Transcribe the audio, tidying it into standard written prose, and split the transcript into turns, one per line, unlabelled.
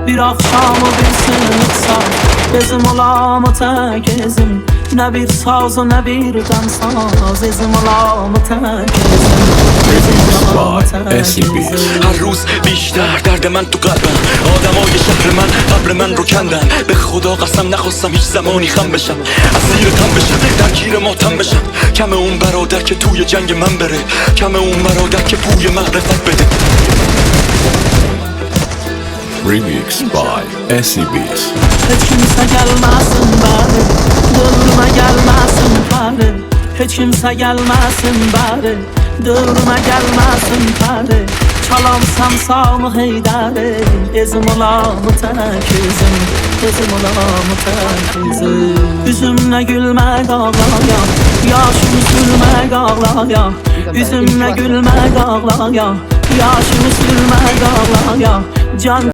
Bir akşam o bir sınık saz, ezim olam o tek ezim. Ne bir saz ne bir dansaz, ezim olam o tek ezim.
هر روز بیشتر درد من تو قلبم، آدمای شهر من قبر من رو کندن. به خدا قسم نخواستم هیچ زمانی خم بشم، اسیر تن بشم، درگیر ماتم بشم. کم اون برادر که توی جنگ من بره، کم اون برادر که بوی معرفت بده.
Remix by Essie Beats.
Hiç kimse gelmesin bari, durma gelmesin pari. Hiç kimse gelmesin bari, durma gelmesin pari. Çalam samsamı heydari, ezim olam tek ezim. Ezim olam tek ezim. Üzümle gülmek ağlaya, yaşımı sürmek ağlaya. Üzümle gülmek ağlaya, yaşımı sürmek ağlaya. Can